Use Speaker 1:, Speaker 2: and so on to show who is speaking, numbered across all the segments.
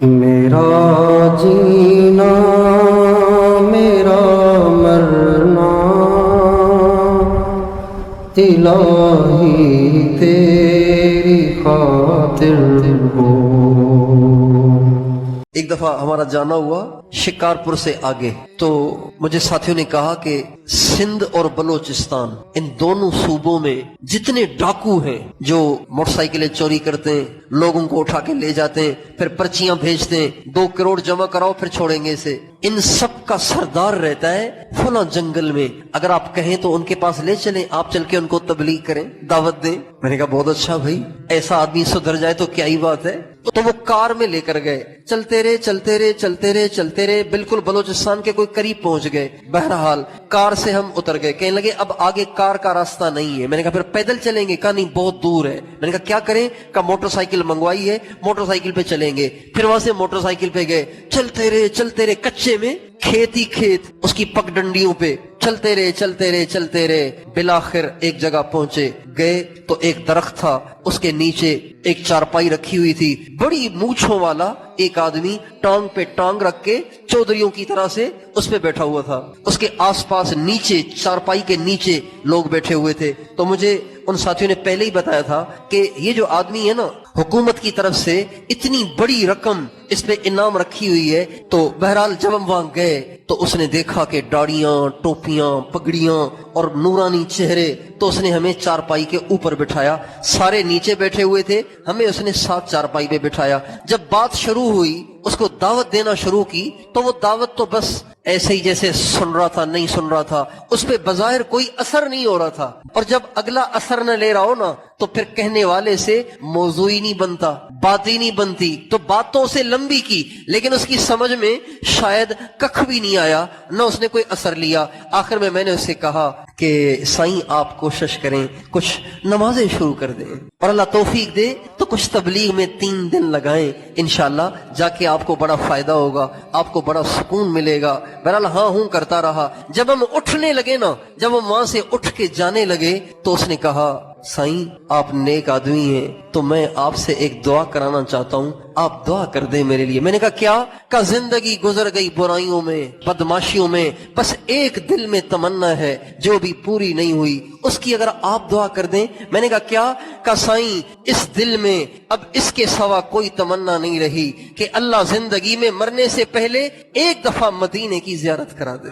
Speaker 1: میرا جینا میرا مرنا الہی تیری خاطر ہو۔
Speaker 2: ایک دفعہ ہمارا جانا ہوا شکارپور سے آگے، تو مجھے ساتھیوں نے کہا کہ سندھ اور بلوچستان ان دونوں صوبوں میں جتنے ڈاکو ہیں جو موٹر سائیکلیں چوری کرتے ہیں، لوگوں کو اٹھا کے لے جاتے ہیں، پھر پرچیاں بھیجتے ہیں، 2 کروڑ جمع کراؤ پھر چھوڑیں گے اسے، ان سب کا سردار رہتا ہے فلاں جنگل میں، اگر آپ کہیں تو ان کے پاس لے چلیں، آپ چل کے ان کو تبلیغ کریں، دعوت دیں۔ میں نے کہا بہت اچھا بھائی، ایسا آدمی سدھر جائے تو کیا ہی بات ہے۔ تو وہ کار میں لے کر گئے، چلتے رہے چلتے رہے چلتے رہے چلتے رہے، بالکل بلوچستان کے کوئی قریب پہنچ گئے۔ بہرحال کار سے ہم اتر گئے، کہنے لگے اب آگے کار کا راستہ نہیں ہے۔ میں نے کہا پھر پیدل چلیں گے؟ کہا نہیں بہت دور ہے۔ میں نے کہا کیا کریں؟ کہا موٹر سائیکل منگوائی ہے، موٹر سائیکل پہ چلیں گے۔ پھر وہاں سے موٹر سائیکل پہ گئے، چلتے رہے کچے میں، کھیت ہی کھیت، اس کی پگ ڈنڈیوں پہ چلتے رہے، بالآخر ایک جگہ پہنچے، گئے تو ایک درخت تھا، اس کے نیچے ایک چارپائی رکھی ہوئی تھی، بڑی مونچھوں والا ایک آدمی ٹانگ پہ ٹانگ رکھ کے چودھریوں کی طرح سے اس پہ بیٹھا ہوا تھا، اس کے آس پاس نیچے چارپائی کے نیچے لوگ بیٹھے ہوئے تھے۔ تو مجھے ان ساتھیوں نے پہلے ہی بتایا تھا کہ یہ جو آدمی ہے نا، حکومت کی طرف سے اتنی بڑی رقم اس پہ انعام رکھی ہوئی ہے۔ تو بہرحال جب ہم وہاں گئے تو اس نے دیکھا کہ داڑیاں، ٹوپیاں، پگڑیاں اور نورانی چہرے، تو اس نے ہمیں چارپائی کے اوپر بٹھایا، سارے نیچے بیٹھے ہوئے تھے، ہمیں اس نے ساتھ چارپائی پہ بٹھایا۔ جب بات شروع ہوئی، اس کو دعوت دینا شروع کی، تو وہ دعوت تو بس ایسے ہی جیسے سن رہا تھا، نہیں سن رہا تھا، اس پہ بظاہر کوئی اثر نہیں ہو رہا تھا۔ اور جب اگلا اثر نہ لے رہا ہو نا، تو پھر کہنے والے سے موضوع ہی نہیں بنتا، بات ہی نہیں بنتی۔ تو بات تو اسے لمبی کی، لیکن اس کی سمجھ میں شاید ککھ بھی نہیں آیا، نہ اس نے کوئی اثر لیا۔ آخر میں نے اسے کہا کہ سائیں آپ کوشش کریں، کچھ نمازیں شروع کر دیں، اور اللہ توفیق دے تو کچھ تبلیغ میں 3 دن لگائیں، انشاءاللہ جا کے آپ کو بڑا فائدہ ہوگا، آپ کو بڑا سکون ملے گا۔ بہرحال ہاں ہوں کرتا رہا۔ جب ہم اٹھنے لگے نا، جب ہم وہاں سے اٹھ کے جانے لگے، تو اس نے کہا سائیں آپ نیک آدمی ہیں، تو میں آپ سے ایک دعا کرانا چاہتا ہوں، آپ دعا کر دیں میرے لیے۔ میں نے کہا کیا؟ کہ زندگی گزر گئی برائیوں میں، بدماشیوں میں، بس ایک دل میں تمنا ہے جو بھی پوری نہیں ہوئی، اس کی اگر آپ دعا کر دیں۔ میں نے کہا کیا؟ کہ سائیں اس دل میں اب اس کے سوا کوئی تمنا نہیں رہی کہ اللہ زندگی میں مرنے سے پہلے ایک دفعہ مدینے کی زیارت کرا دے۔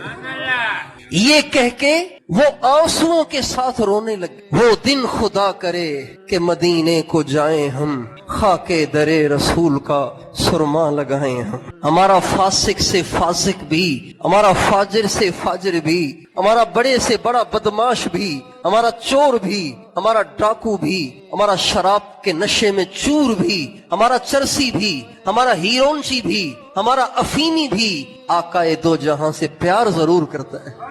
Speaker 2: یہ کہہ کے وہ آنسوؤں کے ساتھ رونے لگے۔ وہ دن خدا کرے کہ مدینے کو جائیں ہم، خاک درے رسول کا سرما لگائیں ہم۔ ہمارا فاسق سے فاسق بھی، ہمارا فاجر سے فاجر بھی، ہمارا بڑے سے بڑا بدماش بھی، ہمارا چور بھی، ہمارا ڈاکو بھی، ہمارا شراب کے نشے میں چور بھی، ہمارا چرسی بھی، ہمارا ہیرونچی بھی، ہمارا افیمی بھی آقا دو جہاں سے پیار ضرور کرتا ہے۔